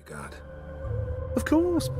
God. Of course.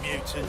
Mutant.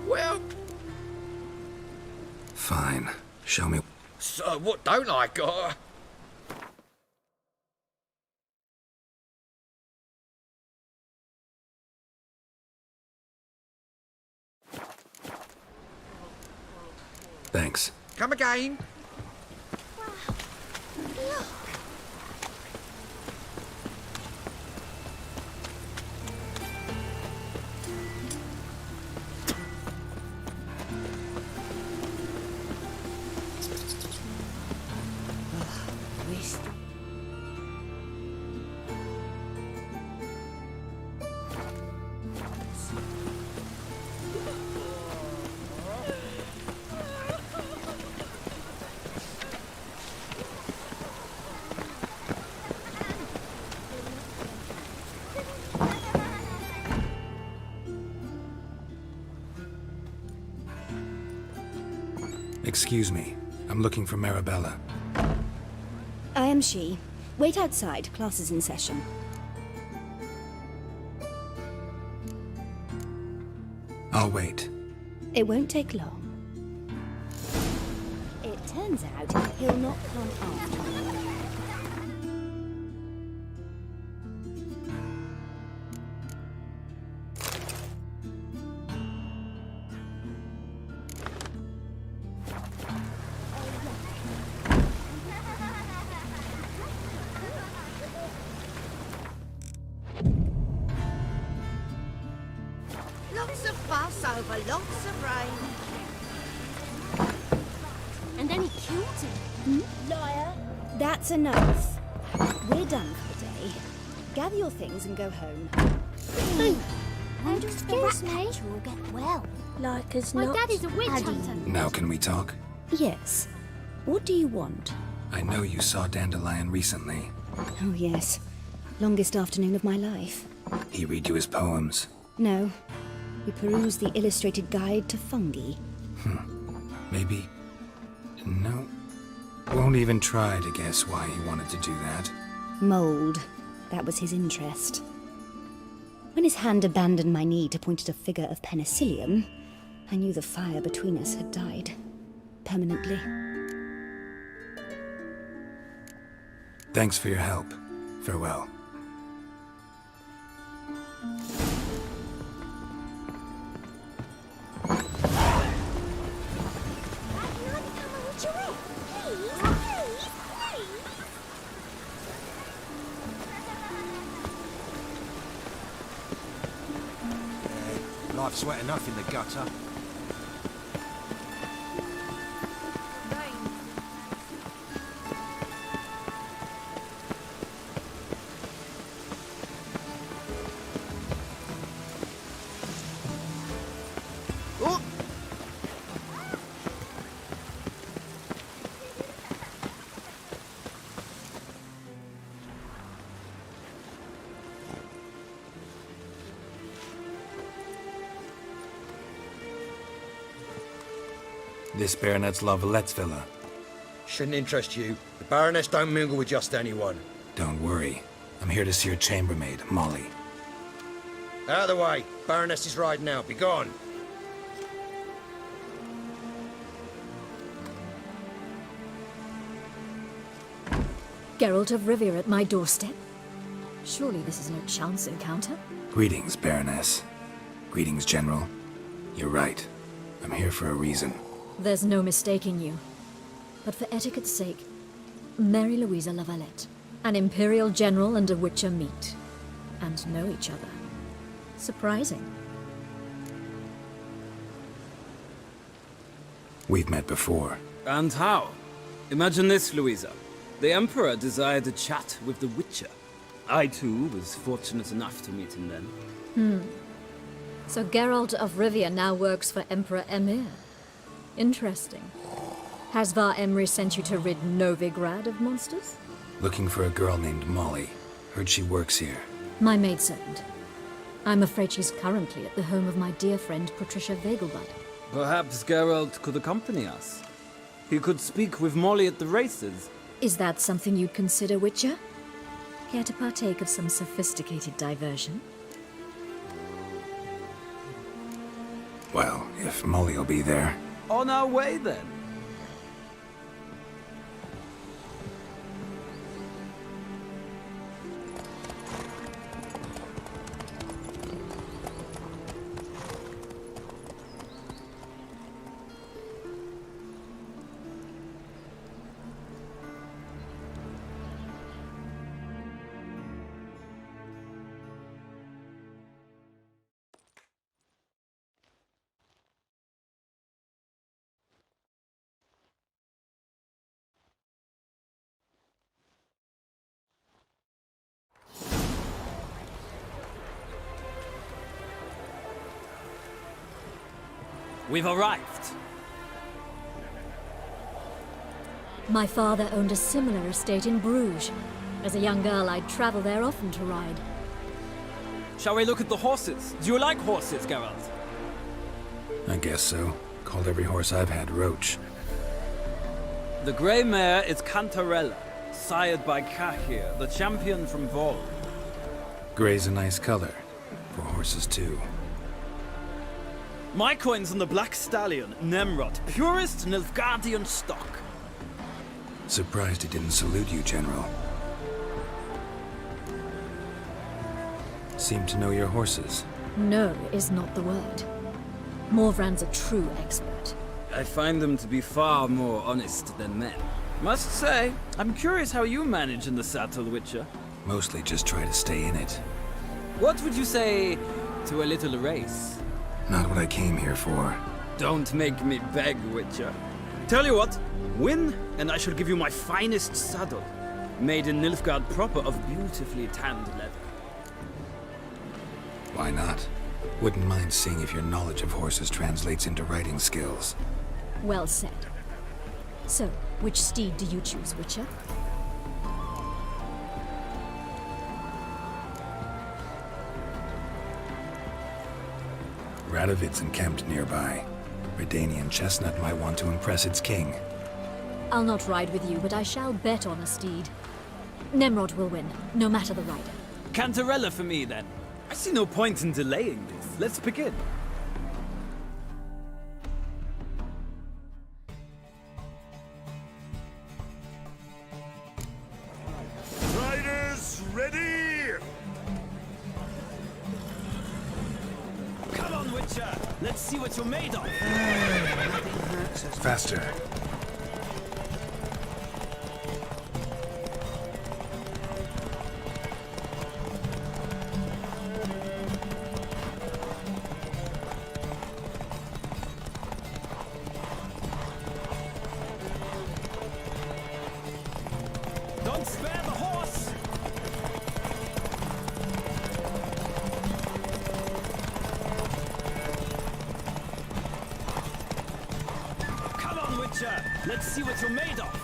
Well, Fine. Show me. so what don't I got? Thanks. Come again? Excuse me. I'm looking for Marabella. I am she. Wait outside. Class is in session. I'll wait. It won't take long. It turns out he'll not come after all. fuss over lots of rain. And then he killed him. Liar. That's enough. We're done for the day. Gather your things and go home. How does the rat catcher all get well? Like as My not. dad is a witch hunter. Now can we talk? Yes. What do you want? I know you saw Dandelion recently. Oh, yes. Longest afternoon of my life. He read you his poems. No. We perused the illustrated guide to fungi. Maybe... No. Won't even try to guess why he wanted to do that. Mold. That was his interest. When his hand abandoned my knee to point at a figure of penicillium, I knew the fire between us had died. Permanently. Thanks for your help. Farewell. Life's wet enough in the gutter. This Baronet's La Vallette's villa. Shouldn't interest you. The Baroness don't mingle with just anyone. Don't worry. I'm here to see your chambermaid, Molly. Out of the way. Baroness is riding out. Be gone. Geralt of Rivia at my doorstep? Surely this is no chance encounter? Greetings, Baroness. Greetings, General. You're right. I'm here for a reason. There's no mistaking you. But for etiquette's sake, Mary Louisa La Valette. An Imperial General and a Witcher meet. And know each other. Surprising. We've met before. And how? Imagine this, Louisa. The Emperor desired a chat with the Witcher. I, too, was fortunate enough to meet him then. So Geralt of Rivia now works for Emperor Emhyr. Interesting. Has Var Emry sent you to rid Novigrad of monsters? Looking for a girl named Molly. Heard she works here. My maidservant. I'm afraid she's currently at the home of my dear friend Patricia Vegelbud. Perhaps Geralt could accompany us. He could speak with Molly at the races. Is that something you'd consider, Witcher? Care to partake of some sophisticated diversion? Well, if Molly'll be there. On our way, then. We've arrived. My father owned a similar estate in Bruges. As a young girl, I'd travel there often to ride. Shall we look at the horses? Do you like horses, Geralt? I guess so. Called every horse I've had Roach. The grey mare is Cantarella, sired by Cahir, the champion from Vol. Gray's a nice color. For horses, too. My coin's on the Black Stallion, Nemrod, purest Nilfgaardian stock. Surprised he didn't salute you, General. Seem to know your horses. No is not the word. Morvran's a true expert. I find them to be far more honest than men. Must say, I'm curious how you manage in the saddle, Witcher. Mostly just try to stay in it. What would you say to a little race? Not what I came here for. Don't make me beg, Witcher. Tell you what, win, and I shall give you my finest saddle, made in Nilfgaard proper of beautifully tanned leather. Why not? Wouldn't mind seeing if your knowledge of horses translates into riding skills. Well said. So, which steed do you choose, Witcher? Radovid's encamped nearby. Redanian chestnut might want to impress its king. I'll not ride with you, but I shall bet on a steed. Nemrod will win, no matter the rider. Cantarella for me, then. I see no point in delaying this. Let's begin. Riders, ready! Come on, Witcher! Let's see what you're made of! Faster. Don't spare the horse! Come on, Witcher! Let's see what you're made of!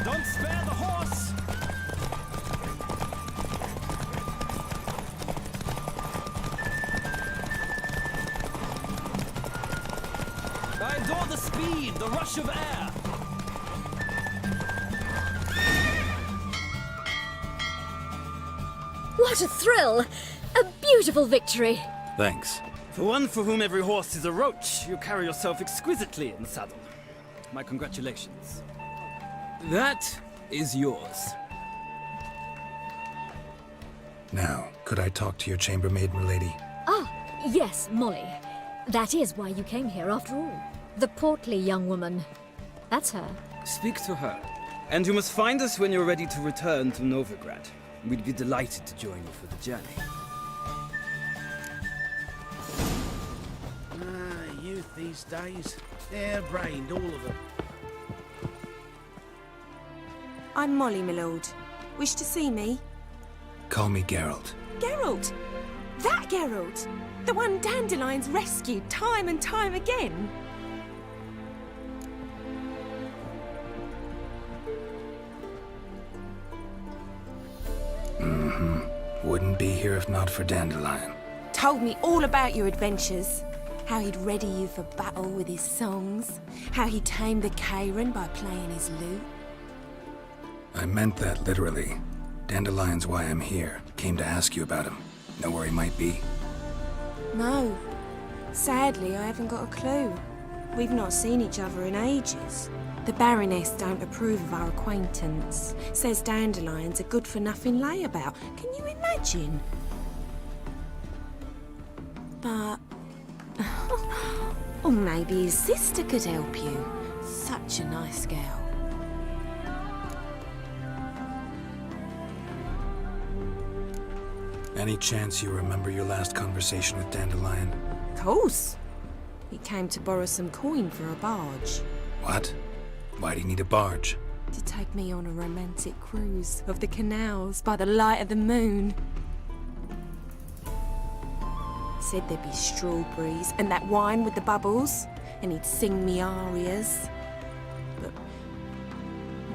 Don't spare the horse! I adore the speed, the rush of air! What a thrill! A beautiful victory! Thanks. For one for whom every horse is a roach, you carry yourself exquisitely in saddle. My congratulations. That is yours. Now, could I talk to your chambermaid, milady? Ah, yes, Molly. That is why you came here after all. The portly young woman. That's her. Speak to her. And you must find us when you're ready to return to Novigrad. We'd be delighted to join you for the journey. Youth these days. Hair-brained, all of them. I'm Molly, my lord. Wish to see me? Call me Geralt. Geralt! That Geralt! The one Dandelions rescued time and time again! Wouldn't be here if not for Dandelion. Told me all about your adventures. How he'd ready you for battle with his songs. How he tamed the Kairan by playing his lute. I meant that literally. Dandelion's why I'm here. Came to ask you about him. Know where he might be? No. Sadly, I haven't got a clue. We've not seen each other in ages. The Baroness don't approve of our acquaintance. Says Dandelion's a good-for-nothing layabout. Can you imagine? But... or maybe his sister could help you. Such a nice girl. Any chance you remember your last conversation with Dandelion? Of course. He came to borrow some coin for a barge. What? Why do you need a barge? To take me on a romantic cruise of the canals by the light of the moon. Said there'd be strawberries and that wine with the bubbles, and he'd sing me arias. But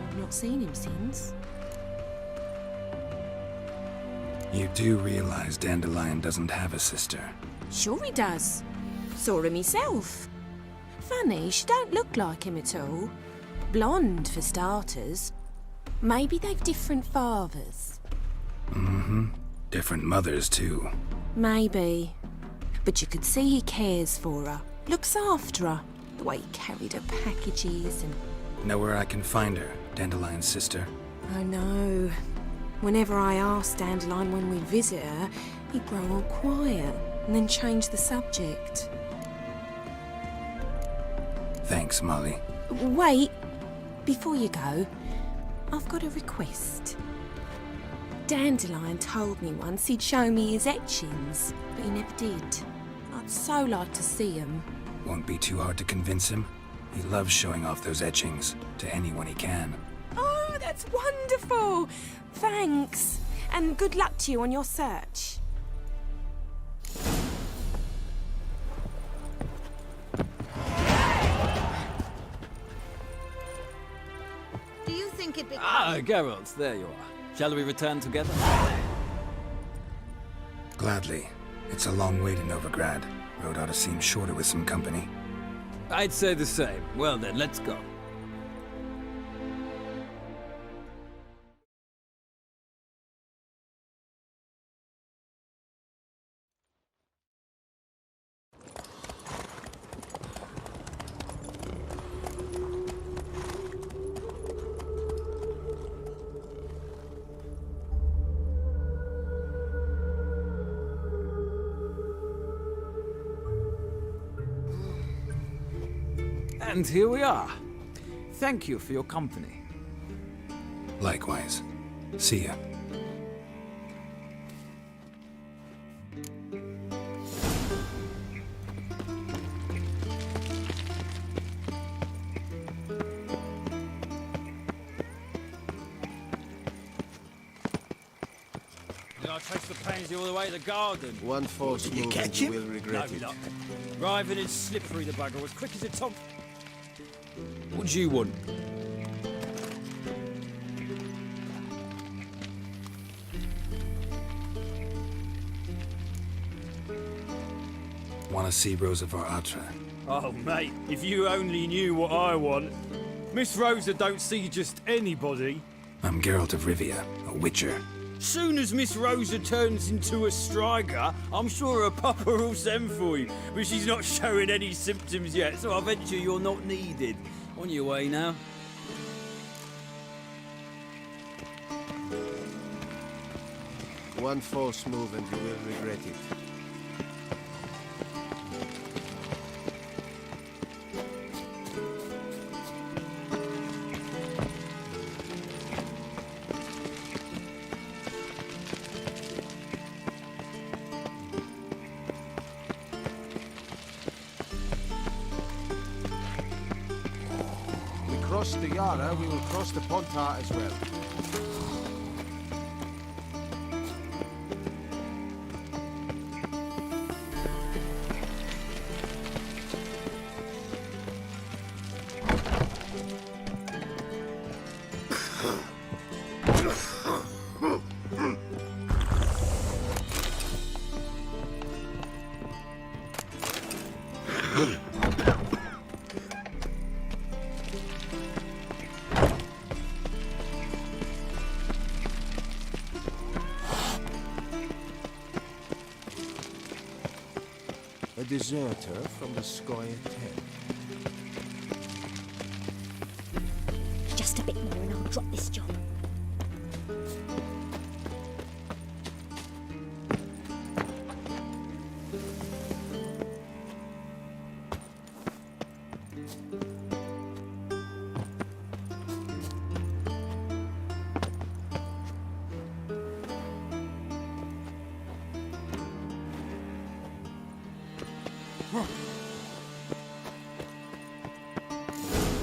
I've not seen him since. You do realize Dandelion doesn't have a sister. Sure he does. Saw her myself. Funny, she don't look like him at all. Blonde, for starters. Maybe they've different fathers. Different mothers, too. Maybe. But you could see he cares for her. Looks after her. The way he carried her packages and... Know where I can find her, Dandelion's sister? I know. Whenever I asked Dandelion when we'd visit her, he'd grow all quiet and then change the subject. Thanks, Molly. Wait. Before you go, I've got a request. Dandelion told me once he'd show me his etchings, but he never did. I'd so like to see him. Won't be too hard to convince him. He loves showing off those etchings to anyone he can. Oh, that's wonderful! Thanks, and good luck to you on your search. Do you think it'd be... Ah, Geralt, there you are. Shall we return together? Gladly. It's a long way to Novigrad. Road ought to seem shorter with some company. I'd say the same. Well then, let's go. And here we are. Thank you for your company. Likewise. See ya. I'll trace the pansy all the way to the garden. One false move and you will regret it. No, driving is slippery, the bugger, as quick as a top. What do you want? Want to see Rosa var Atra? Oh, mate, if you only knew what I want. Miss Rosa don't see just anybody. I'm Geralt of Rivia, a witcher. Soon as Miss Rosa turns into a striker, I'm sure her papa will send for you. But she's not showing any symptoms yet, so I venture you're not needed. On your way now. One false move and you will regret it. Cross the Yara, we will cross the Pontar as well. A deserter from the Scoia'tael. Just a bit more and I'll drop this job.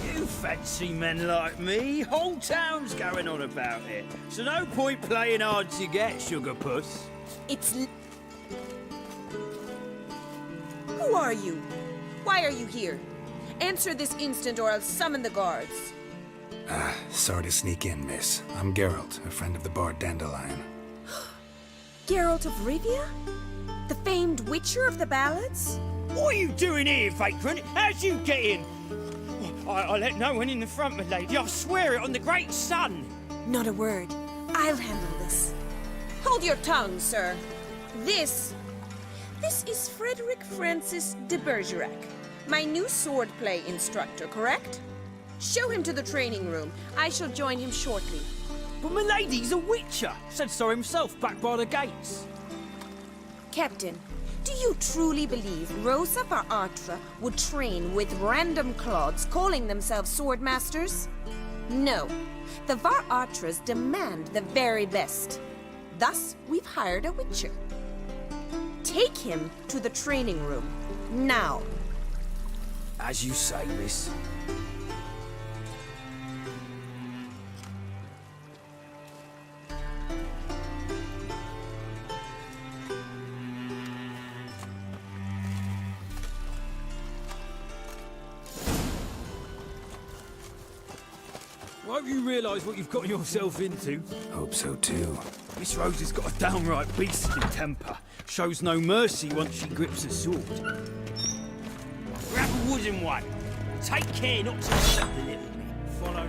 You fancy men like me? Whole town's going on about it. So no point playing hard to get, sugar puss. Who are you? Why are you here? Answer this instant or I'll summon the guards. Sorry to sneak in, miss. I'm Geralt, a friend of the bard Dandelion. Geralt of Rivia? The famed witcher of the ballads? What are you doing here, vagrant? How'd you get in? I let no one in the front, my lady. I swear it on the great sun. Not a word. I'll handle this. Hold your tongue, sir. This is Frederick Francis de Bergerac, my new swordplay instructor, correct? Show him to the training room. I shall join him shortly. But my lady's a witcher. Said so himself back by the gates. Captain, do you truly believe Rosa var Atra would train with random clods calling themselves sword masters? No. The var Atras demand the very best. Thus, we've hired a witcher. Take him to the training room. Now. As you say, miss. I hope you realise what you've got yourself into. Hope so too. Miss Rose has got a downright beastly temper. Shows no mercy once she grips a sword. Grab a wooden one. Take care not to hurt the little bit. Follow.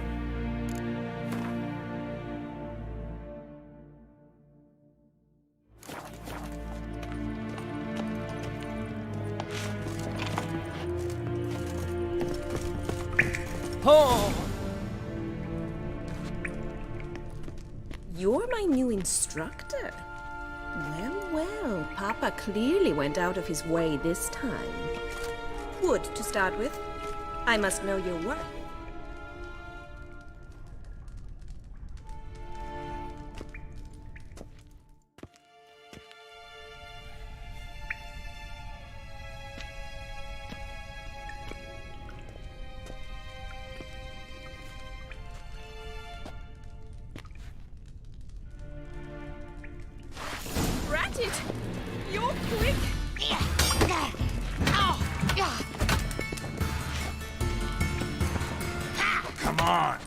Oh! You're my new instructor. Well, well, Papa clearly went out of his way this time. Wood, to start with. I must know your worth. Ratted! You're quick! Come on!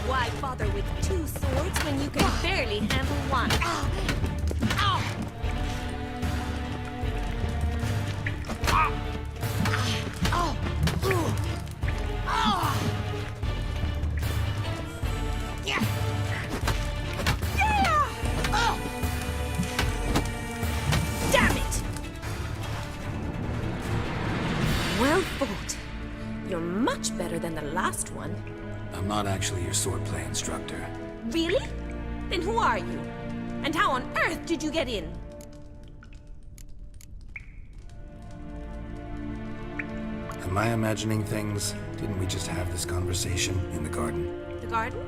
Why bother with two swords when you can barely handle one? Damn it! Well fought. You're much better than the last one. I'm not actually your swordplay instructor. Really? Then who are you? And how on earth did you get in? Am I imagining things? Didn't we just have this conversation in the garden? The garden?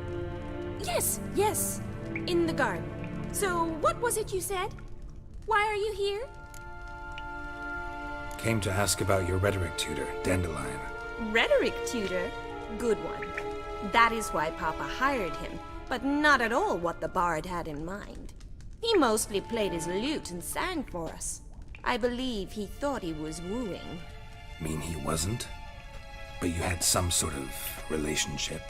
Yes, yes. In the garden. So, what was it you said? Why are you here? Came to ask about your rhetoric tutor, Dandelion. Rhetoric tutor? Good one. That is why Papa hired him, but not at all what the bard had in mind. He mostly played his lute and sang for us. I believe he thought he was wooing. Mean he wasn't? But you had some sort of relationship?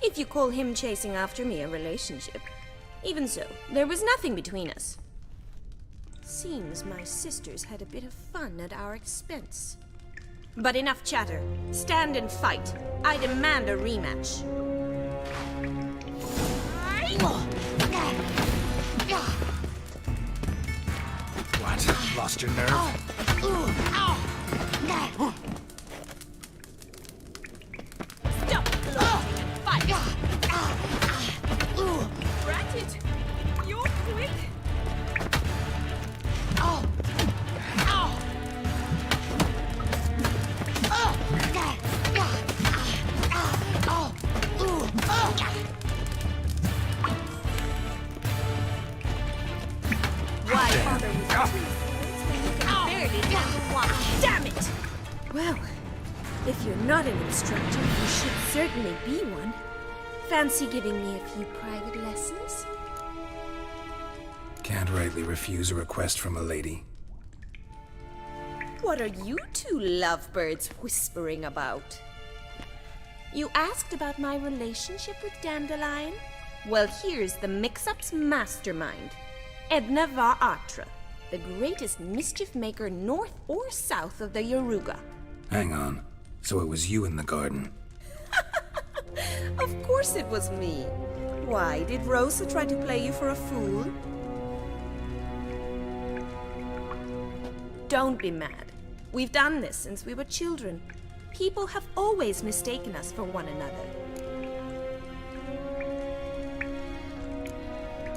If you call him chasing after me a relationship. Even so, there was nothing between us. Seems my sisters had a bit of fun at our expense. But enough chatter. Stand and fight. I demand a rematch. What? Lost your nerve? Stop floating and fight! Ratted! You're quick! Why bother with two swords when you can barely handle one? Damn it! Well, if you're not an instructor, you should certainly be one. Fancy giving me a few private lessons? Can't rightly refuse a request from a lady. What are you two lovebirds whispering about? You asked about my relationship with Dandelion? Well, here's the mix-up's mastermind. Edna Va Atra, the greatest mischief maker north or south of the Yaruga. Hang on. So it was you in the garden? Of course it was me. Why, did Rosa try to play you for a fool? Don't be mad. We've done this since we were children. People have always mistaken us for one another.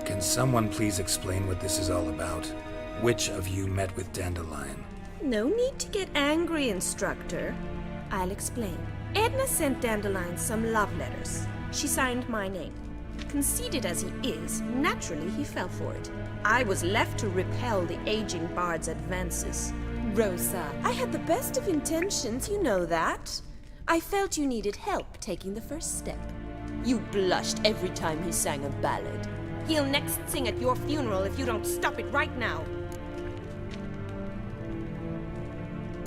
Can someone please explain what this is all about? Which of you met with Dandelion? No need to get angry, instructor. I'll explain. Edna sent Dandelion some love letters. She signed my name. Conceited as he is, naturally he fell for it. I was left to repel the aging bard's advances. Rosa, I had the best of intentions, you know that. I felt you needed help taking the first step. You blushed every time he sang a ballad. He'll next sing at your funeral if you don't stop it right now.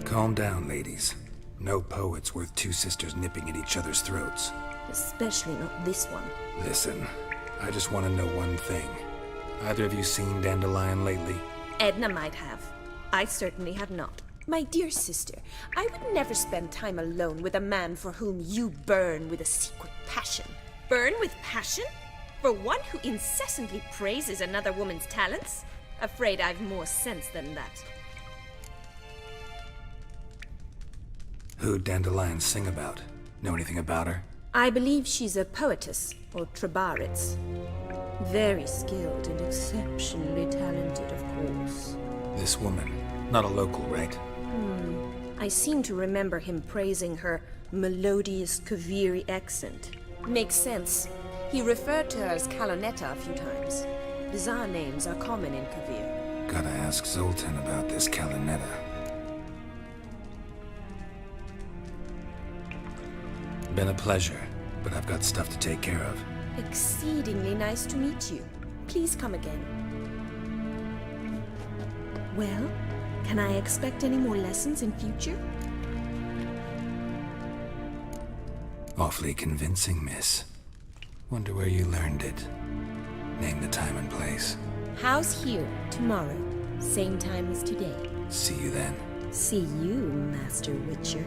Calm down, ladies. No poet's worth two sisters nipping at each other's throats. Especially not this one. Listen, I just want to know one thing. Either of you seen Dandelion lately? Edna might have. I certainly have not. My dear sister, I would never spend time alone with a man for whom you burn with a secret passion. Burn with passion? For one who incessantly praises another woman's talents? Afraid I've more sense than that. Who'd Dandelion sing about? Know anything about her? I believe she's a poetess, or Trebaritz. Very skilled and exceptionally talented, of course. This woman. Not a local, right? I seem to remember him praising her melodious Kaviri accent. Makes sense. He referred to her as Kalonetta a few times. Bizarre names are common in Kavir. Gotta ask Zoltan about this Kalonetta. Been a pleasure, but I've got stuff to take care of. Exceedingly nice to meet you. Please come again. Well, can I expect any more lessons in future? Awfully convincing, miss. Wonder where you learned it. Name the time and place. House here, tomorrow. Same time as today. See you then. See you, Master Witcher.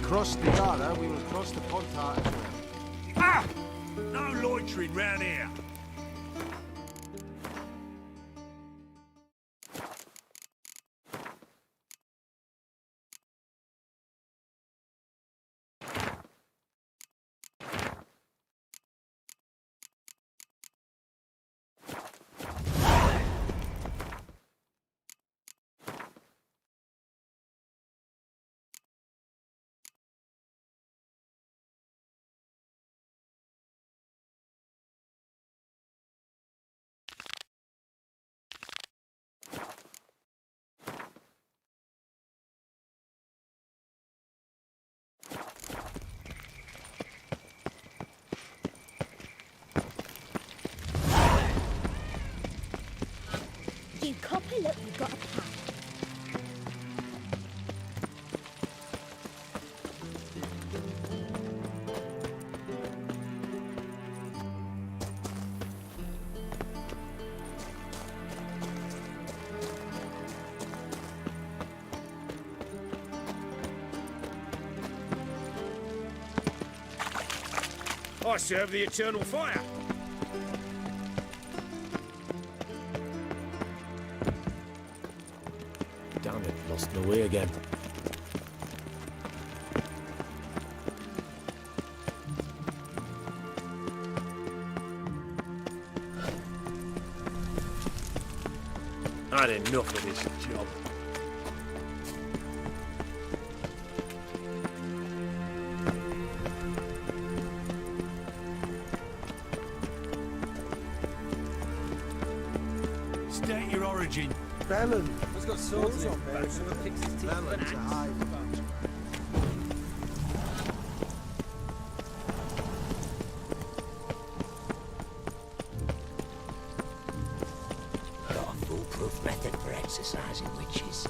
Cross the Gara, we will cross the Pontar as well. Ah! No loitering round here. I serve the eternal fire. Damn it, lost my way again. I had enough of this job. State your origin. Bellon. He's got swords in his back, never picks his teeth with an Bellon's a axe. hive of Got a foolproof method for exercising witches.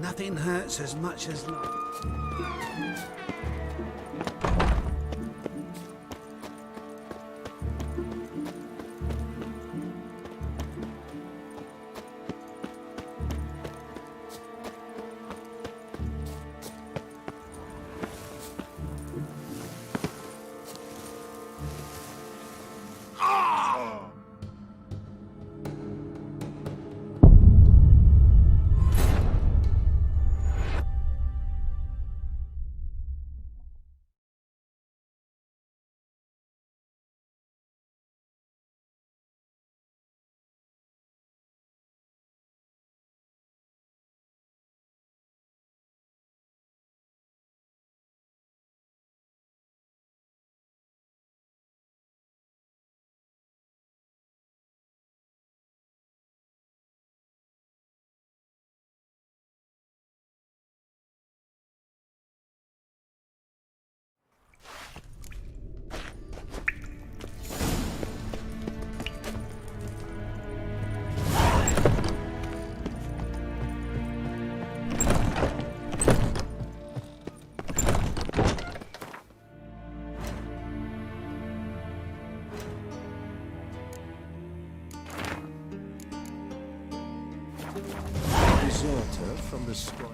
Nothing hurts as much as love. Deserter from the sky.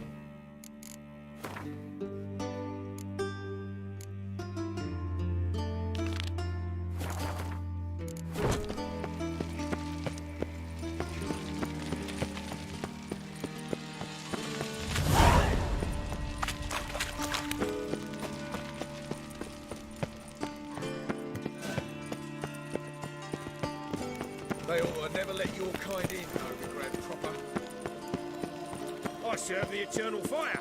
They ought to never let your kind in, Overgrad proper. I serve the eternal fire.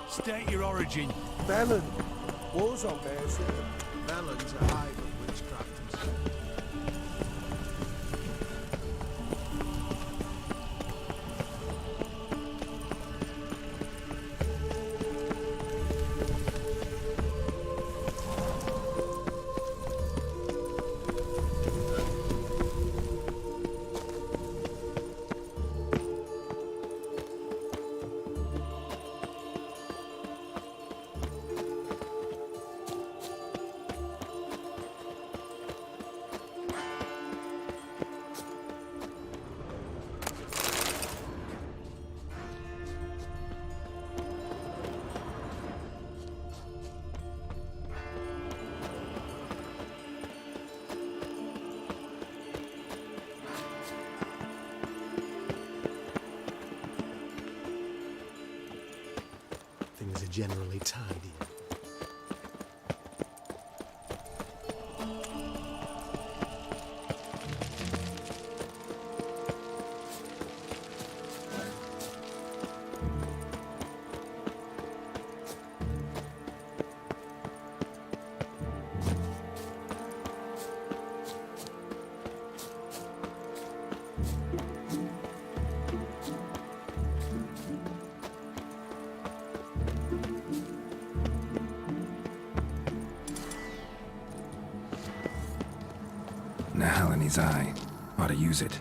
State your origin. Bellon. Wars on bears. Bellon's a hive of witchcrafters. generally tidy. Nahal in his eye. Ought to use it.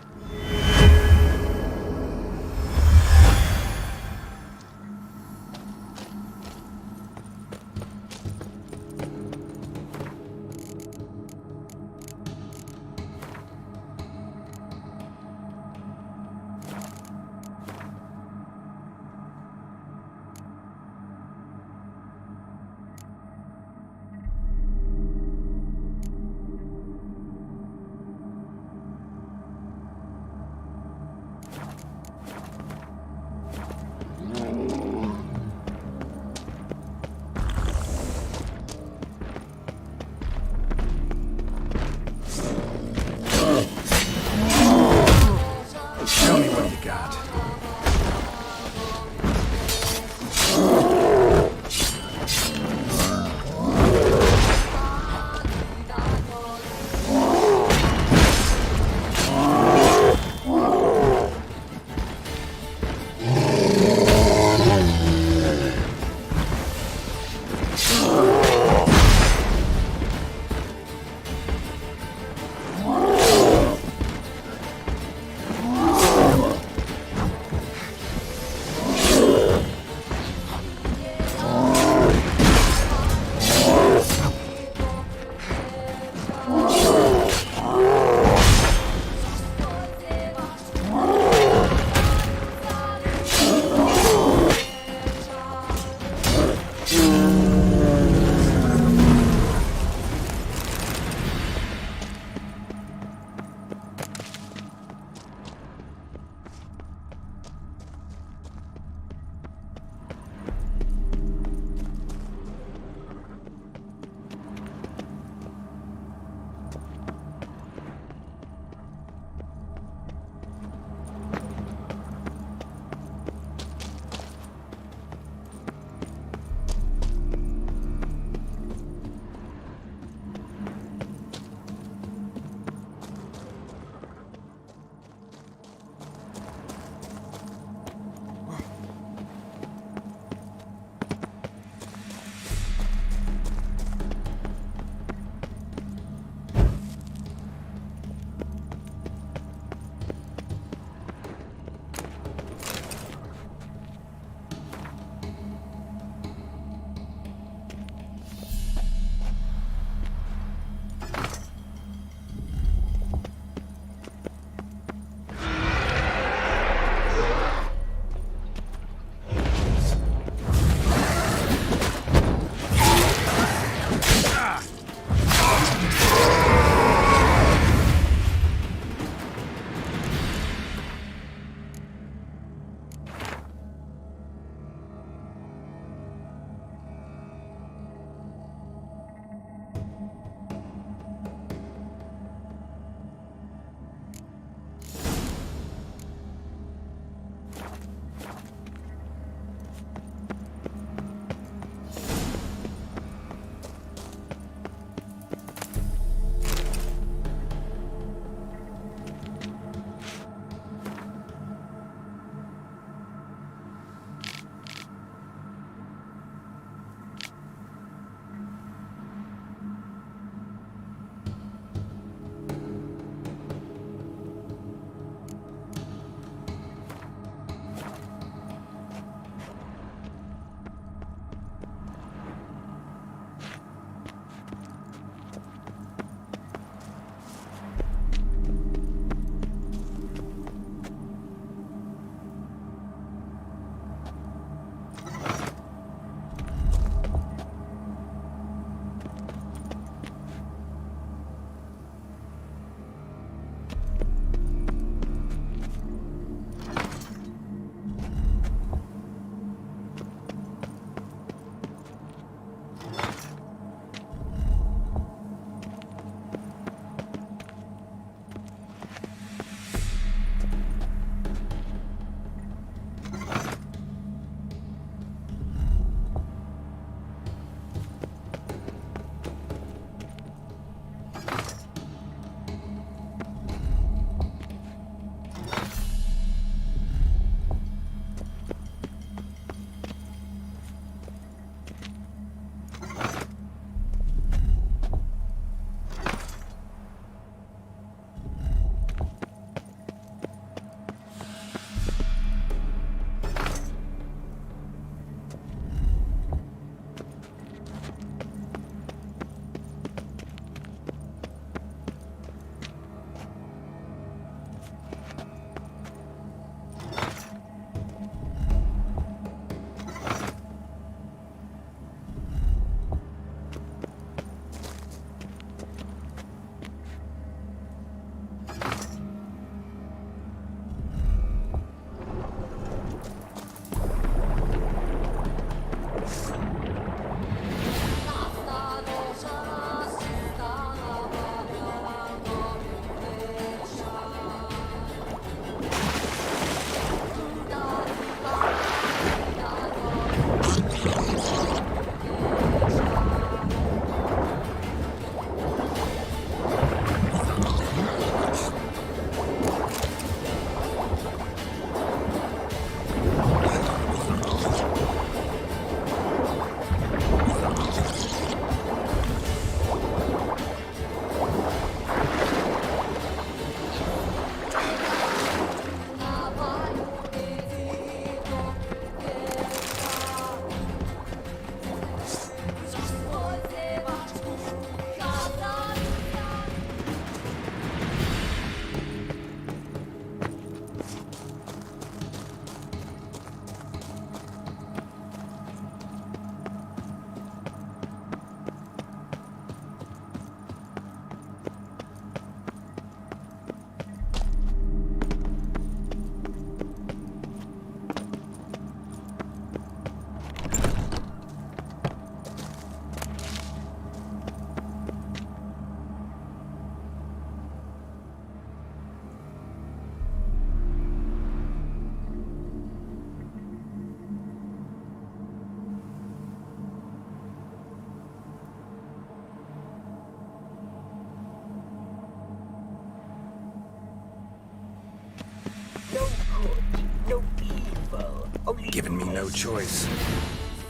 given me no choice.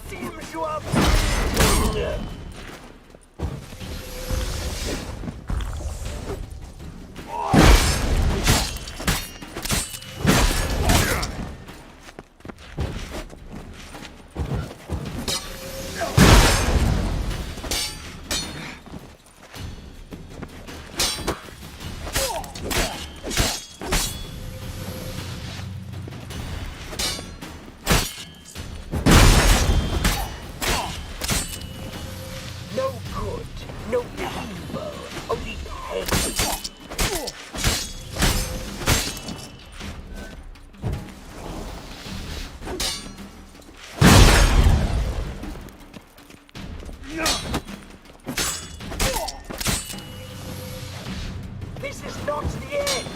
Seems you are... No good, no evil, only pain. This is not the end.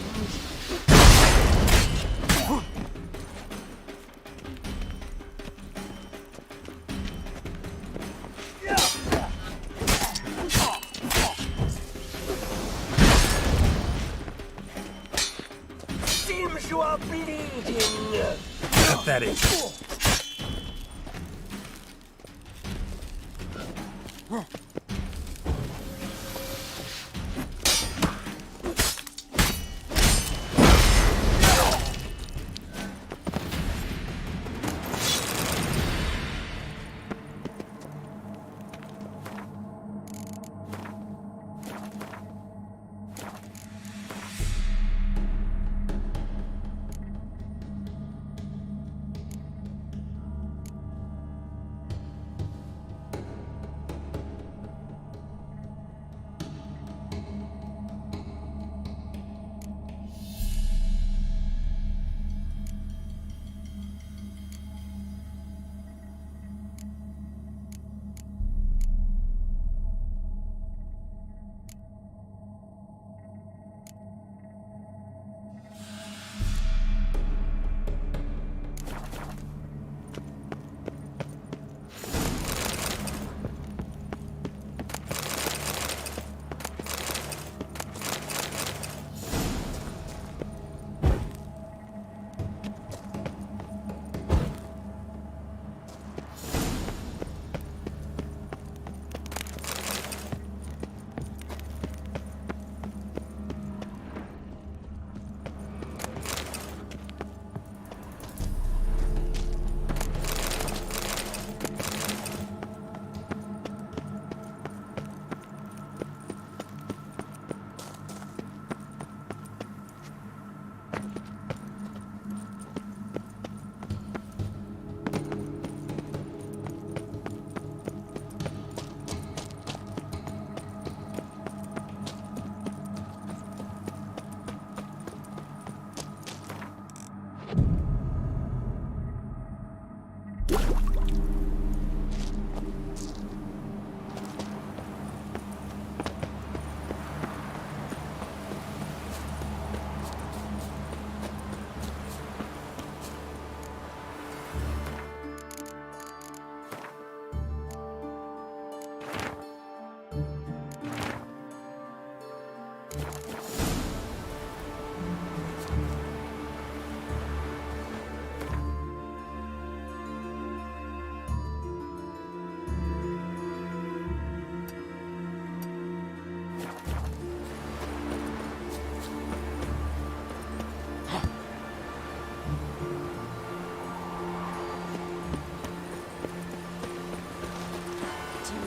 Seems you are bleeding. Pathetic.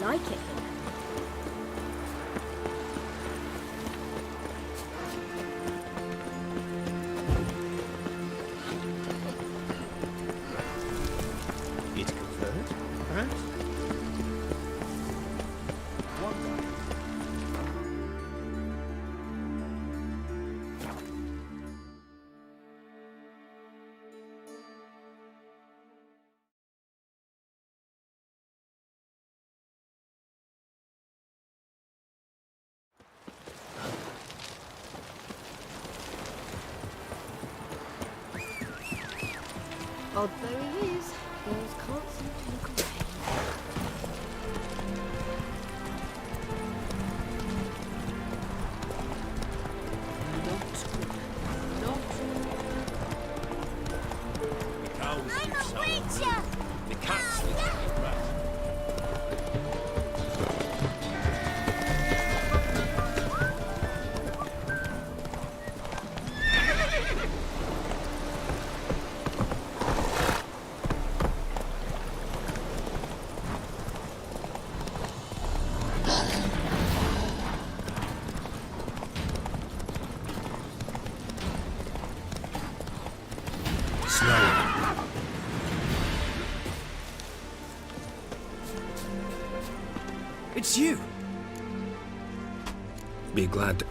Like it here. It conferred, perhaps? Wonder. Odd though he is, girls can't seem to look away. Not good. Not It's you! Be glad to...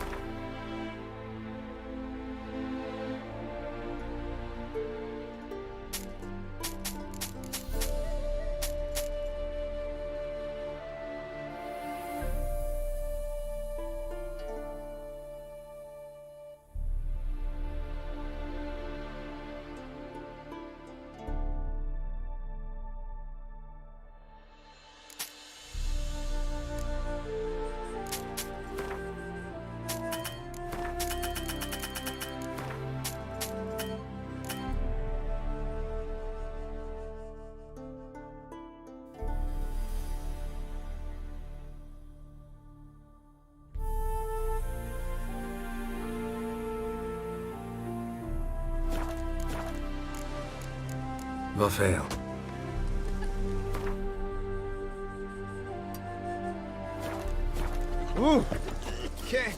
Vafail. Ooh! Okay.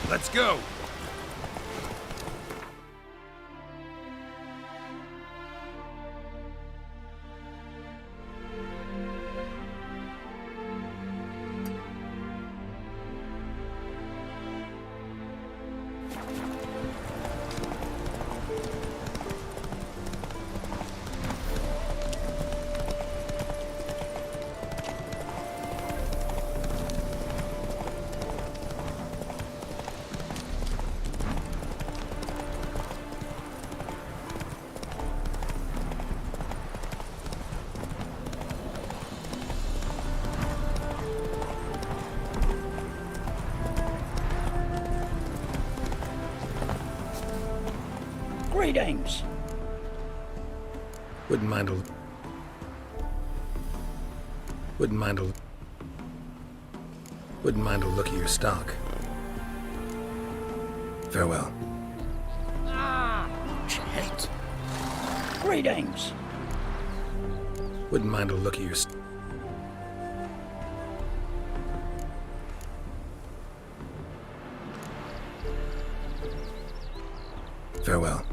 Let's go! Greetings. Wouldn't mind a look at your stock. Farewell. Shit. Greetings. Wouldn't mind a look at your Farewell.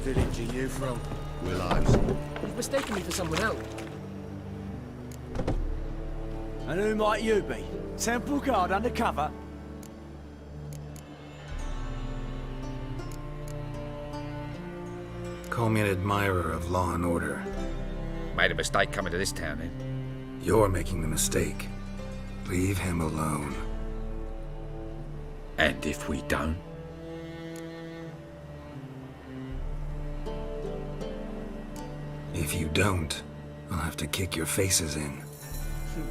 Village are you from? Willows. You've mistaken me for someone else. And who might you be? Temple guard undercover? Call me an admirer of law and order. Made a mistake coming to this town, eh? You're making the mistake. Leave him alone. And if we don't? If you don't, I'll have to kick your faces in.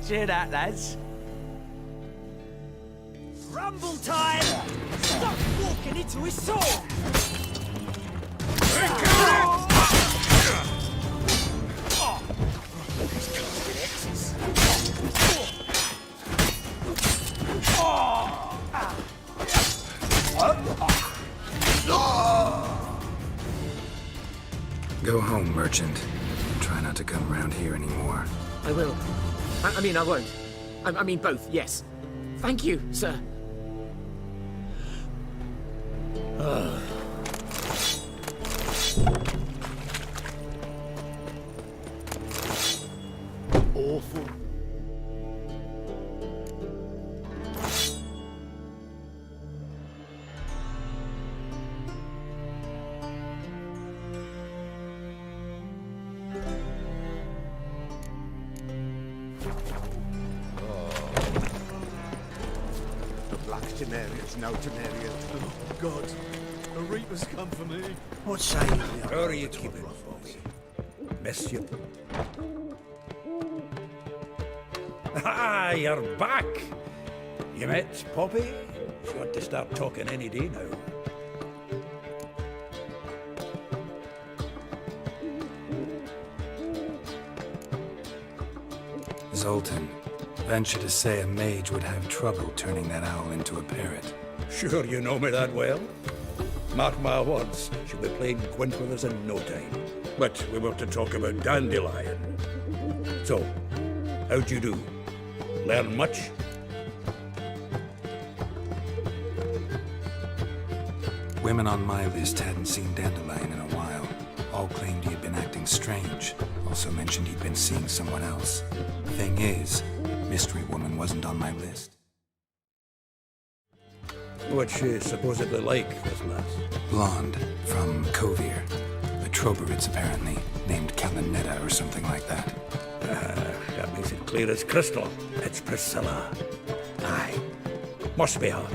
Cheer that, lads. Rumble time! Stop walking into his sword! Oh! Go home, merchant. And try not to come around here anymore. I will. I mean, I won't. I mean, both, yes. Thank you, sir. Awful. The Black Tenarians, now Tenarians. Oh, God. The Reapers come for me. What say you? How are you keeping, folks? Missed you. Ah, you're back. You met Poppy? She ought to start talking any day now. Zoltan, venture to say a mage would have trouble turning that owl into a parrot. Sure you know me that well? Mark my words, she'll be playing quint with us in no time. But we were to talk about Dandelion. So, how'd you do? Learn much? Women on my list hadn't seen Dandelion in a while. All claimed he had been acting strange. Also mentioned he'd been seeing someone else. Thing is, Mystery Woman wasn't on my list. What's she supposedly like, this lass? Blonde, from Kovir. The Troberids, apparently, named Kalanetta or something like that. That makes it clear as crystal. It's Priscilla. Aye. Must be her.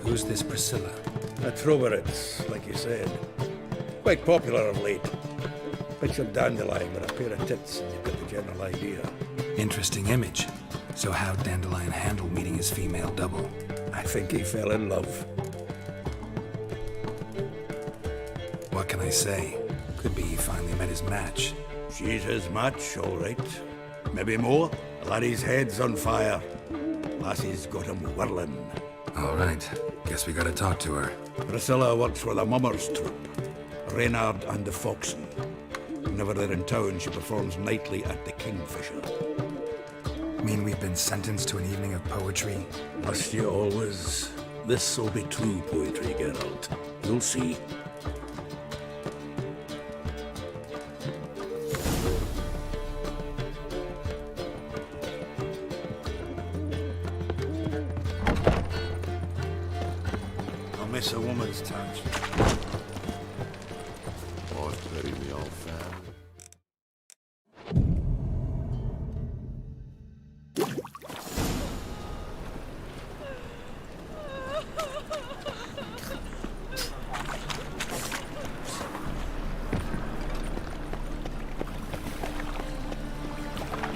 Who's this Priscilla? The Troberids, like you said. Quite popular of late. Picture Dandelion with a pair of tits, and you've got the general idea. Interesting image. So how'd Dandelion handle meeting his female double? I think he fell in love. What can I say? Could be he finally met his match. She's his match, all right. Maybe more. The laddie's head's on fire. Lassie's got him whirling. All right. Guess we gotta talk to her. Priscilla works for the Mummers troupe. Reynard and the Foxen. Whenever they're in town, she performs nightly at the Kingfisher. Mean we've been sentenced to an evening of poetry? Must you always? This'll be true poetry, Geralt. You'll see. I'll miss a woman's touch. Oh, pity me, old fam.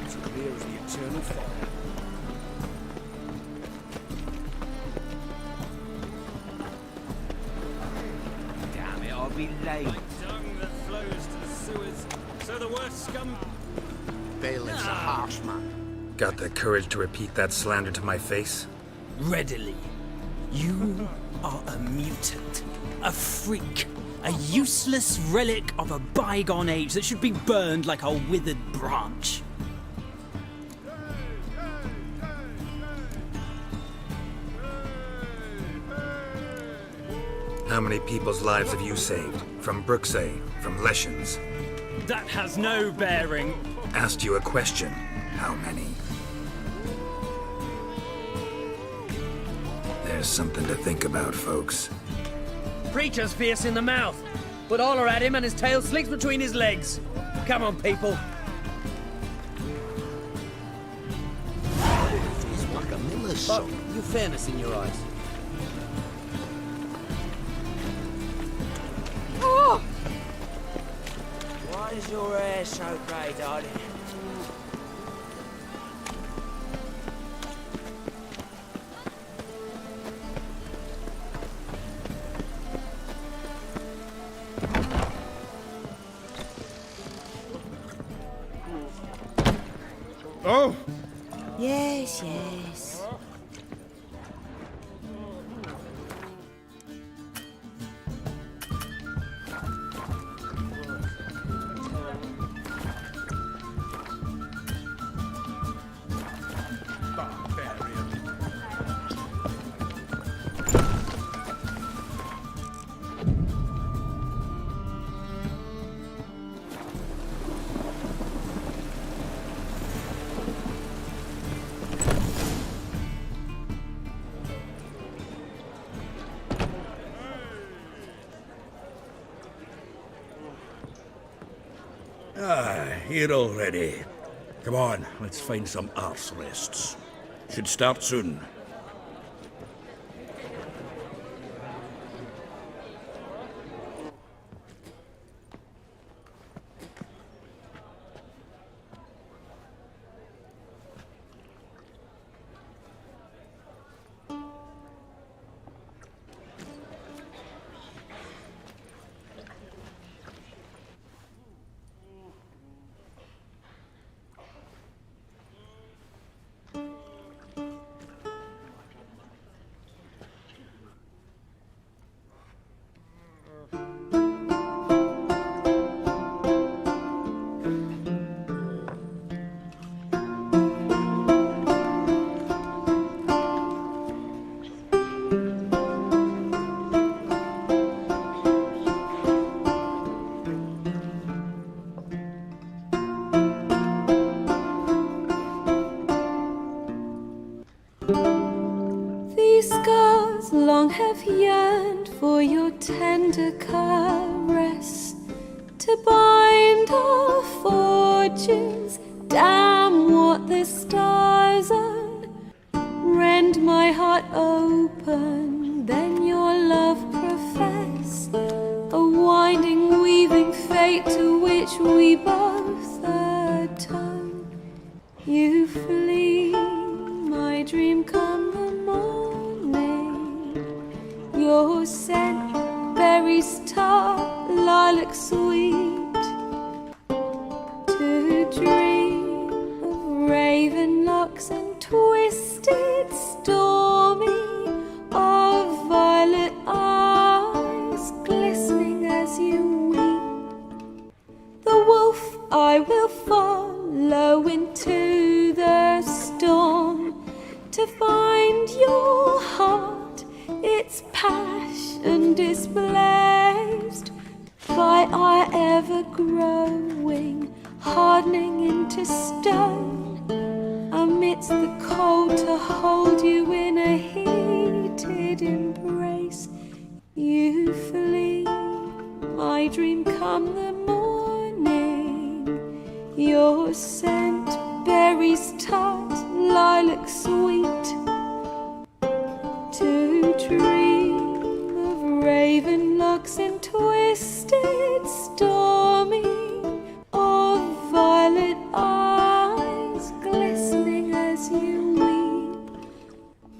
It's clear as the eternal fire. Damn it, I'll be late. Dung that flows to the sewers, so the worst scum. Bailiff's a harsh man. Got the courage to repeat that slander to my face? Readily. You are a mutant, a freak, a useless relic of a bygone age that should be burned like a withered branch. How many people's lives have you saved? From Bruxay, from Leshens? That has no bearing. Asked you a question. How many? There's something to think about, folks. Preacher's fierce in the mouth, but holler at him and his tail slicks between his legs. Come on, people. He's like a miller's Buck, son. you fairness in your eyes. Why is your hair so grey, darling? Oh! Yes, yes. here already. Come on, let's find some arse rests. Should start soon. These scars long have yearned for your tender caress, to bind our fortunes. Damn what the stars are. Rend my heart open, then your love profess, a winding, weaving fate to which we both atone. You flee, my dream come the morning. Your scent, berries tart, lilac sweet. To dream of raven locks and twisted, stormy, of violet eyes glistening as you weep. The wolf I will follow into the storm, to find your heart, its passion displaced by our ever-growing, hardening into stone, amidst the cold to hold you in a heated embrace. You flee, my dream come the morning, your scent, berries tart, lilac sweet. To dream of raven locks and twisted, stormy, of violet eyes glistening as you weep.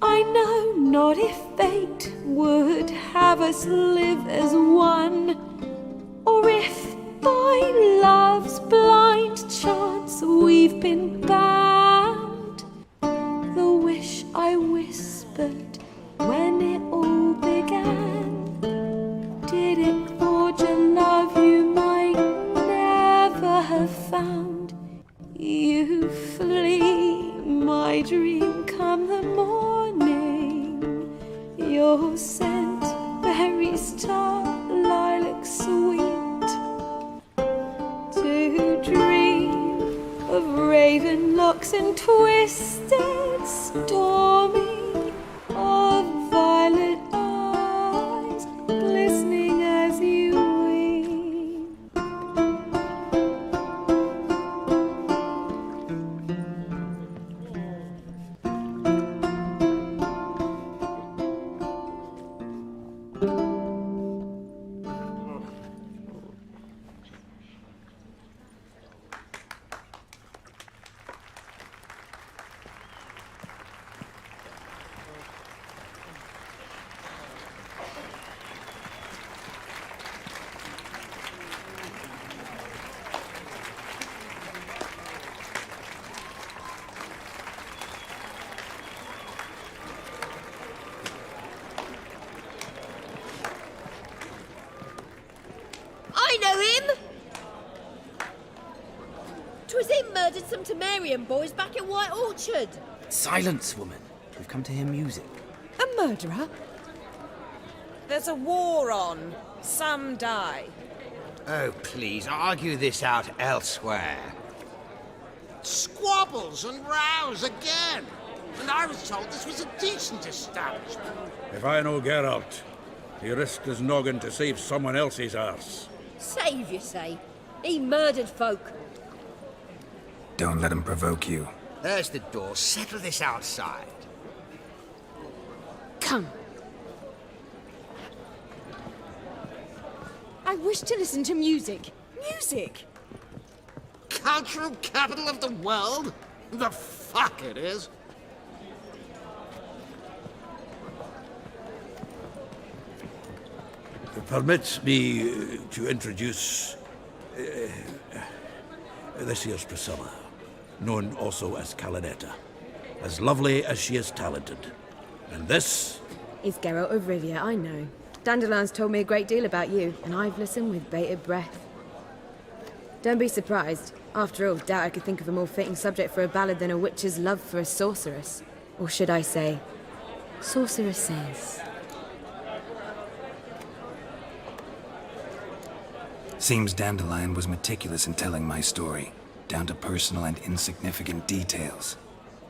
I know not if fate would have us live as one, or if by love's blind chance we've been bound. The wish I whispered when it all began, did it forge a love you might never have found? You flee, my dream come the morning, your scent, berries tart, lilac sweet. To dream of raven locks and twisted, stormy, of violet eyes glistening as you weep. I know him! 'Twas him murdered some Temerian boys back at White Orchard. Silence, woman. We've come to hear music. A murderer? There's a war on. Some die. Oh, please, argue this out elsewhere. Squabbles and rows again. And I was told this was a decent establishment. If I know Geralt, he risked his noggin to save someone else's arse. Save, you say? He murdered folk. Don't let him provoke you. There's the door. Settle this outside. Come. I wish to listen to music. Music! Cultural capital of the world? The fuck it is. Permit me to introduce this here's Priscilla, known also as Calinetta. As lovely as she is talented. And this is Geralt of Rivia, I know. Dandelion's told me a great deal about you, and I've listened with bated breath. Don't be surprised. After all, doubt I could think of a more fitting subject for a ballad than a witch's love for a sorceress. Or should I say, sorceresses. Seems Dandelion was meticulous in telling my story, down to personal and insignificant details.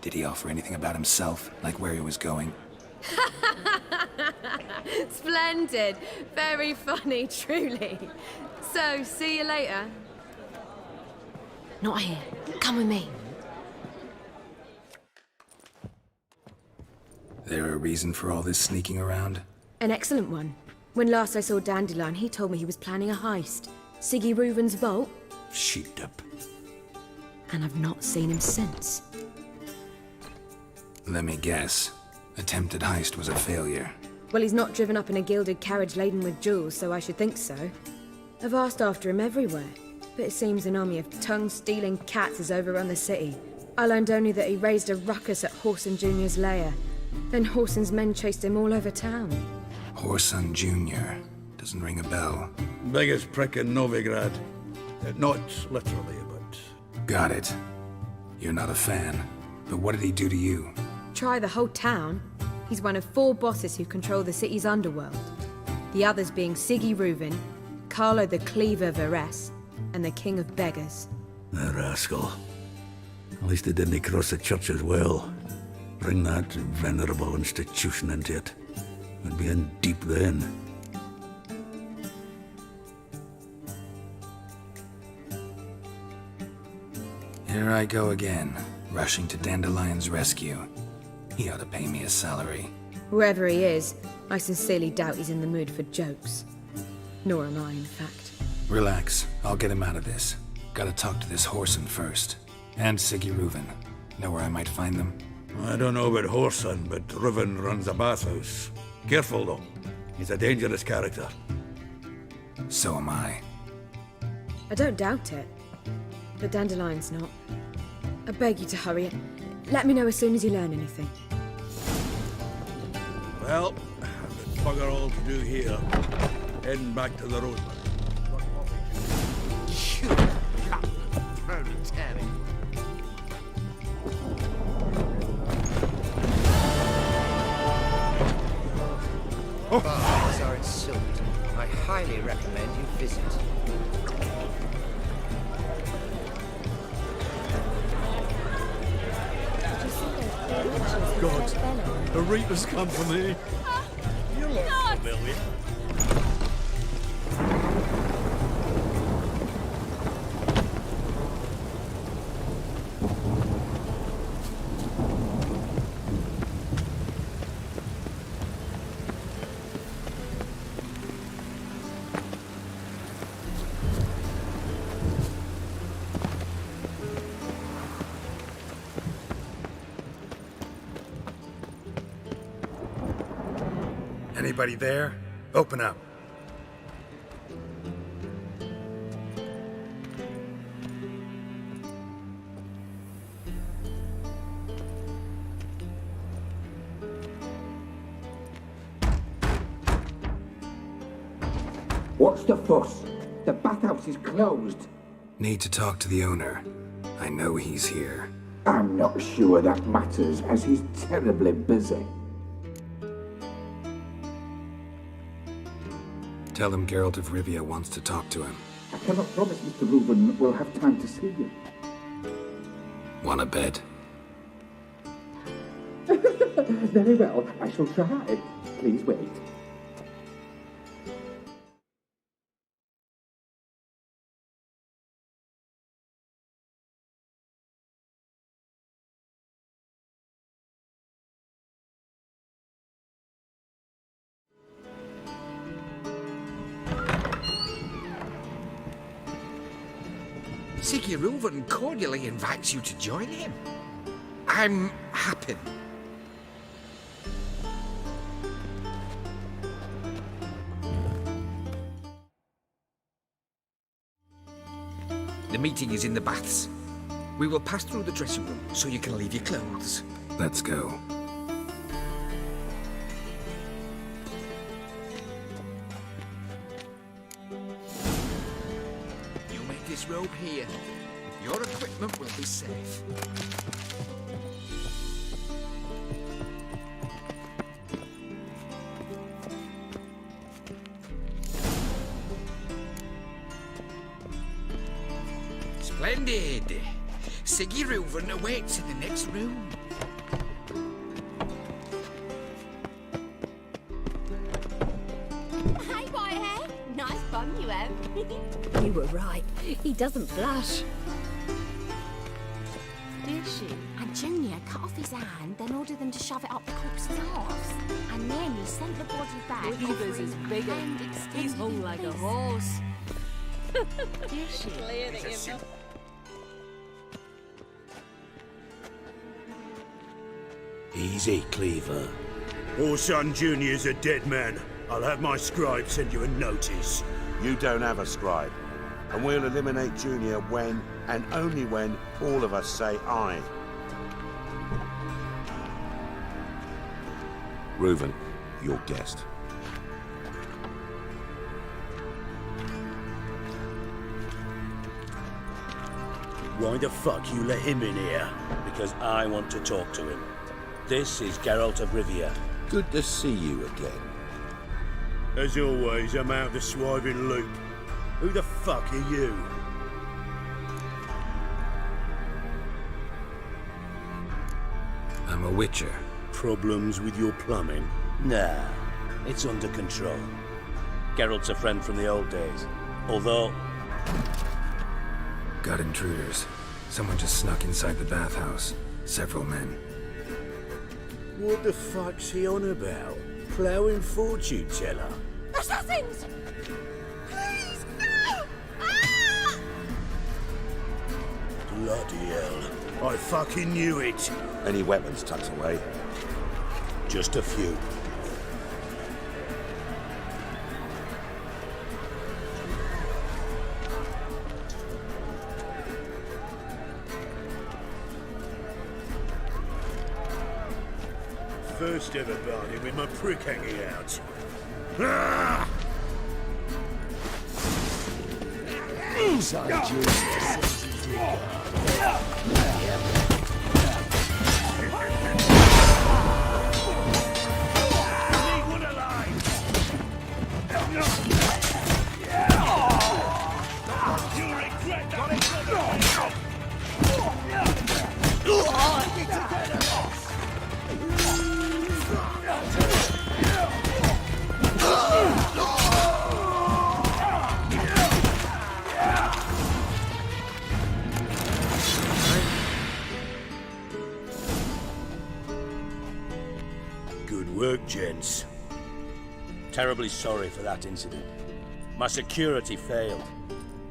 Did he offer anything about himself, like where he was going? Splendid. Very funny, truly. So, see you later. Not here. Come with me. There a reason for all this sneaking around? An excellent one. When last I saw Dandelion, he told me he was planning a heist. Siggy Reuven's vault. sheet up. And I've not seen him since. Let me guess. Attempted heist was a failure. Well, he's not driven up in a gilded carriage laden with jewels, so I should think so. I've asked after him everywhere, but it seems an army of tongue-stealing cats has overrun the city. I learned only that he raised a ruckus at Whoreson Jr.'s lair. Then Whoreson's men chased him all over town. Whoreson Jr. Doesn't ring a bell. Biggest prick in Novigrad. Not literally, but... Got it. You're not a fan. But what did he do to you? Try the whole town. He's one of 4 bosses who control the city's underworld. The others being Siggy Reuven, Carlo the Cleaver Varese, and the King of Beggars. The rascal. At least he didn't cross the church as well. Bring that venerable institution into it. We'd be in deep then. Here I go again, rushing to Dandelion's rescue. He ought to pay me a salary. Whoever he is, I sincerely doubt he's in the mood for jokes. Nor am I, in fact. Relax, I'll get him out of this. Gotta talk to this Whoreson first. And Siggy Reuven. Know where I might find them? I don't know about Whoreson, but Reuven runs a bathhouse. Careful, though. He's a dangerous character. So am I. I don't doubt it. But Dandelion's not. I beg you to hurry. Let me know as soon as you learn anything. Well, I've got bugger all to do here. Heading back to the Roseland. You proletariat. Bars are at Silverton. I highly recommend you visit. God, the Reaper's company. You look familiar. Anybody there? Open up. What's the fuss? The bathhouse is closed. Need to talk to the owner. I know he's here. I'm not sure that matters, as he's terribly busy. Tell him Geralt of Rivia wants to talk to him. I cannot promise Mr. Reuven will have time to see you. Want a bed? Very well, I shall try. Please wait. Siggy Reuven cordially invites you to join him. I'm happy. The meeting is in the baths. We will pass through the dressing room so you can leave your clothes. Let's go. You make this robe here. Your equipment will be safe. Splendid! Siggy Reuven awaits in the next room. Hey, Whitehair. Nice bum you have. You were right. He doesn't blush. Did she? And Junior cut off his hand, then ordered them to shove it up the corpse's arse. And then he sent the body back. Well, he was as big a... He's hung like a horse. Did she? Glaring at him. Easy, Cleaver. Orson Jr.'s a dead man. I'll have my scribe send you a notice. You don't have a scribe. And we'll eliminate Junior when, and only when, all of us say aye. Reuven, your guest. Why the fuck you let him in here? Because I want to talk to him. This is Geralt of Rivia. Good to see you again. As always, I'm out the swiving loop. Who the fuck are you? I'm a witcher. Problems with your plumbing? Nah, it's under control. Geralt's a friend from the old days. Although... Got intruders. Someone just snuck inside the bathhouse. Several men. What the fuck's he on about? Ploughing fortune teller? Assassins! Please, no! Ah! Bloody hell. I fucking knew it. Any weapons tucked away? Just a few. First ever bargain with my prick hanging out. Ah! Good work, gents. Terribly sorry for that incident. My security failed.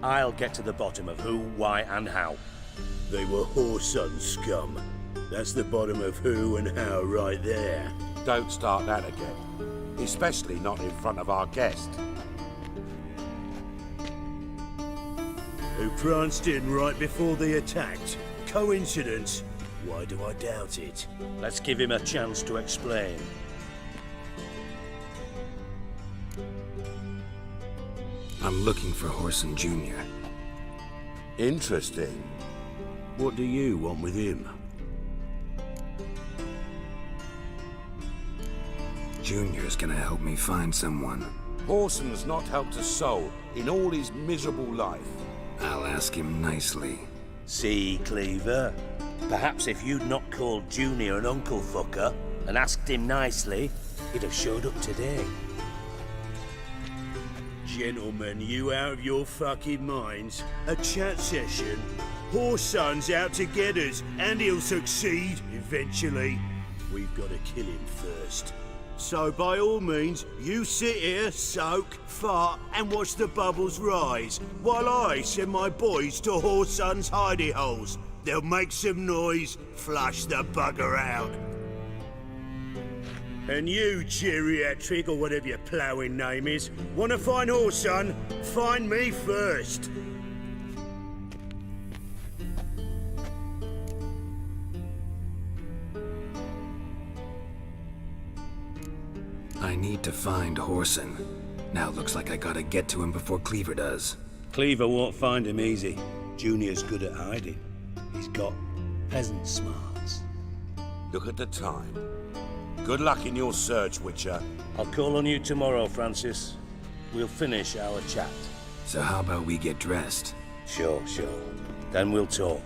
I'll get to the bottom of who, why, and how. They were Whoreson scum. That's the bottom of who and how right there. Don't start that again. Especially not in front of our guest. Who pranced in right before they attacked. Coincidence? Why do I doubt it? Let's give him a chance to explain. I'm looking for Whoreson Jr. Interesting. What do you want with him? Junior's gonna help me find someone. Whoreson's not helped a soul in all his miserable life. I'll ask him nicely. See, Cleaver? Perhaps if you'd not called Junior an uncle fucker and asked him nicely, he'd have showed up today. Gentlemen, you out of your fucking minds? A chat session? Whoreson's out to get us, and he'll succeed eventually. We've got to kill him first. So by all means, you sit here, soak, fart, and watch the bubbles rise, while I send my boys to Whoreson's hidey holes. They'll make some noise, flush the bugger out. And you, geriatric, or whatever your ploughing name is, wanna find Whoreson? Find me first. I need to find Whoreson. Now it looks like I gotta get to him before Cleaver does. Cleaver won't find him easy. Junior's good at hiding. He's got peasant smarts. Look at the time. Good luck in your search, Witcher. I'll call on you tomorrow, Francis. We'll finish our chat. So how about we get dressed? Sure. Then we'll talk.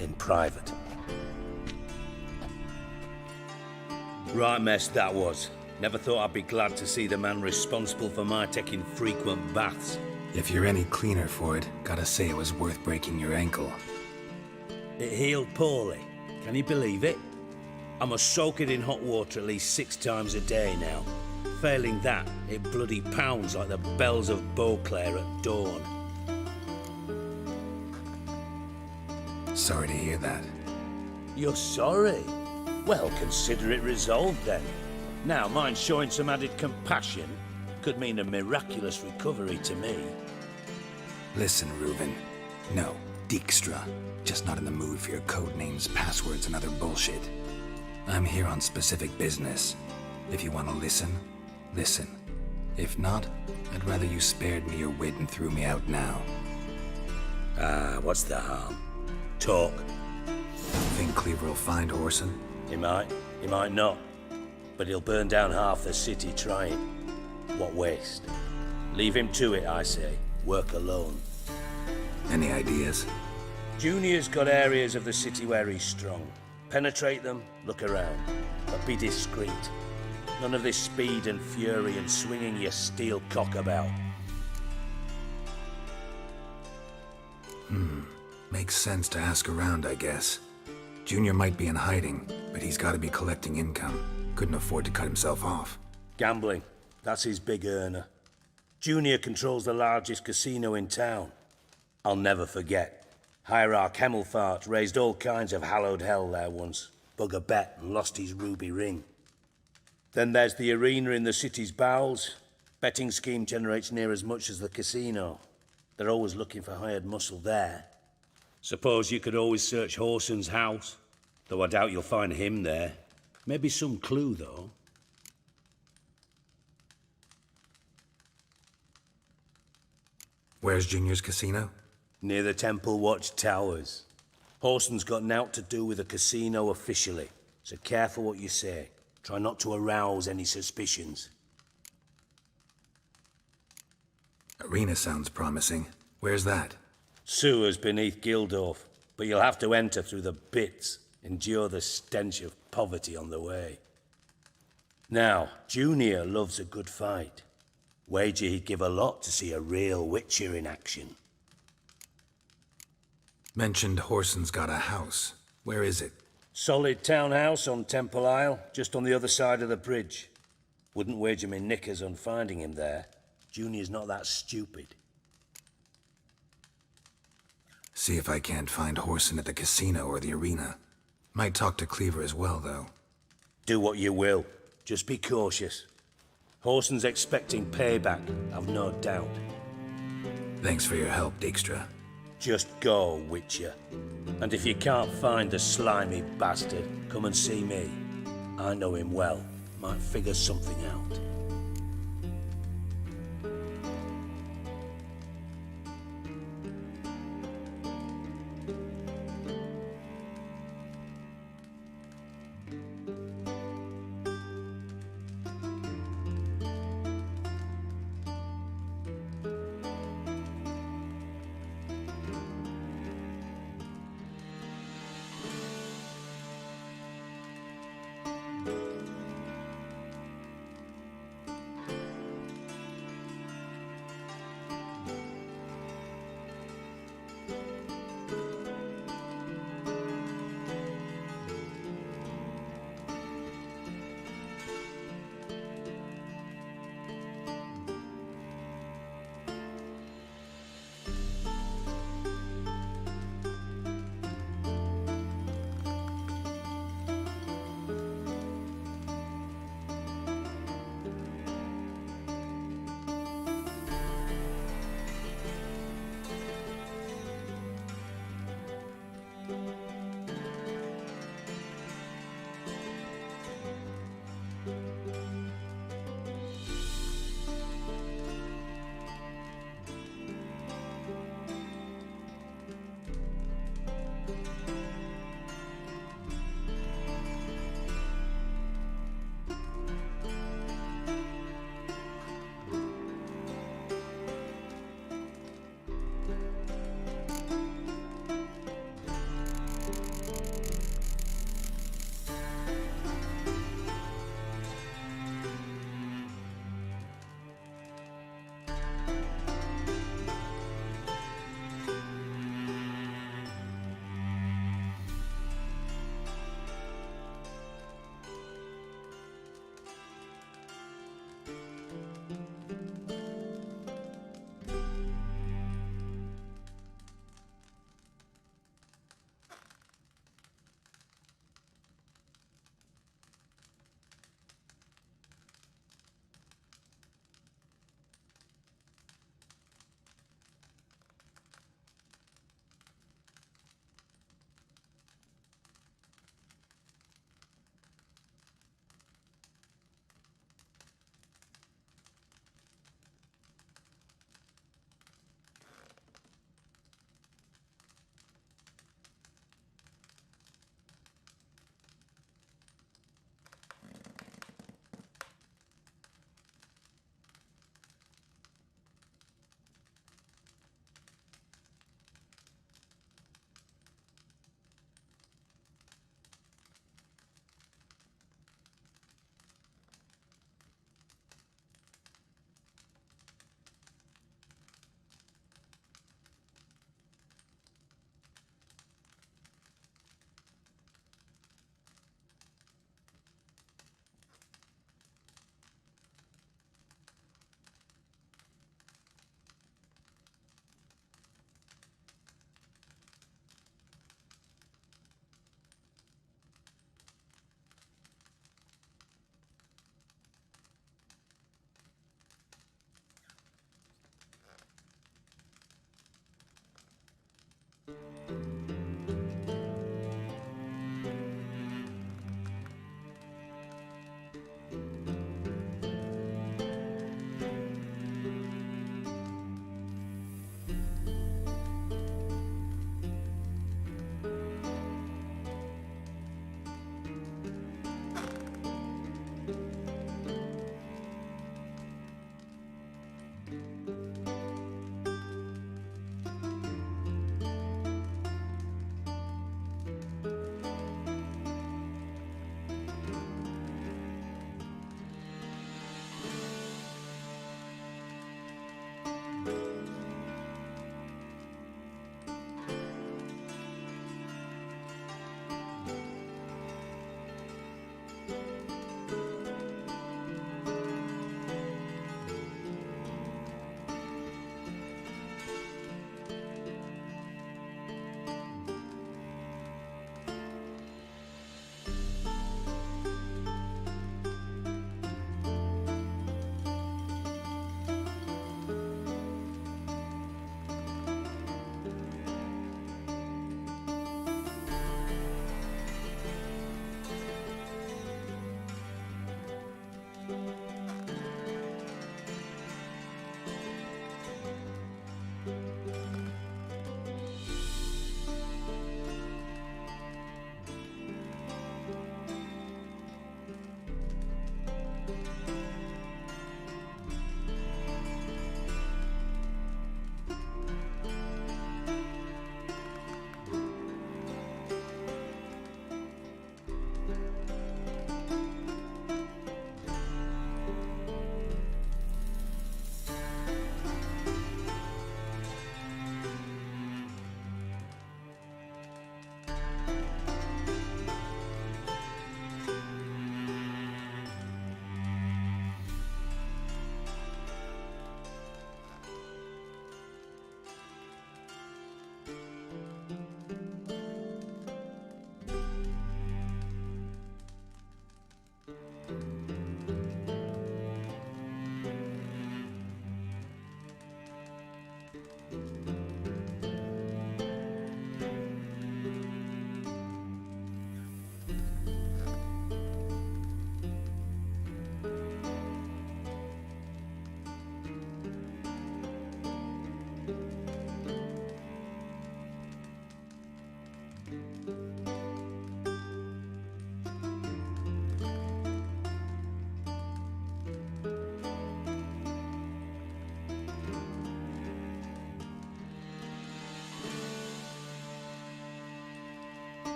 In private. Right mess that was. Never thought I'd be glad to see the man responsible for my taking frequent baths. If you're any cleaner for it, gotta say it was worth breaking your ankle. It healed poorly. Can you believe it? I must soak it in hot water at least 6 times a day now. Failing that, it bloody pounds like the bells of Beauclair at dawn. Sorry to hear that. You're sorry? Well, consider it resolved then. Now, mind showing some added compassion could mean a miraculous recovery to me. Listen, Reuven. No, Dijkstra. Just not in the mood for your code names, passwords, and other bullshit. I'm here on specific business. If you want to listen, listen. If not, I'd rather you spared me your wit and threw me out now. What's the harm? Talk. Think Cleaver will find Whoreson? He might not. But he'll burn down half the city trying. What waste? Leave him to it, I say. Work alone. Any ideas? Junior's got areas of the city where he's strong. Penetrate them, look around. But be discreet. None of this speed and fury and swinging your steel cock about. Makes sense to ask around, I guess. Junior might be in hiding, but he's gotta be collecting income. Couldn't afford to cut himself off. Gambling. That's his big earner. Junior controls the largest casino in town. I'll never forget. Hierarch Hemmelfart raised all kinds of hallowed hell there once. Bug a bet and lost his ruby ring. Then there's the arena in the city's bowels. Betting scheme generates near as much as the casino. They're always looking for hired muscle there. Suppose you could always search Whoreson's house. Though I doubt you'll find him there. Maybe some clue, though. Where's Junior's casino? Near the Temple Watch Towers. Whoreson's got naught to do with the casino officially, so careful what you say. Try not to arouse any suspicions. Arena sounds promising. Where's that? Sewers beneath Gildorf, but you'll have to enter through the bits, endure the stench of poverty on the way. Now, Junior loves a good fight. Wager he'd give a lot to see a real Witcher in action. Mentioned Whoreson's got a house. Where is it? Solid townhouse on Temple Isle, just on the other side of the bridge. Wouldn't wager me knickers on finding him there. Junior's not that stupid. See if I can't find Whoreson at the casino or the arena. Might talk to Cleaver as well, though. Do what you will. Just be cautious. Whoreson's expecting payback, I've no doubt. Thanks for your help, Dijkstra. Just go, Witcher. And if you can't find the slimy bastard, come and see me. I know him well. Might figure something out.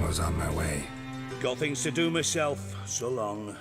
was on my way. Got things to do myself. So long.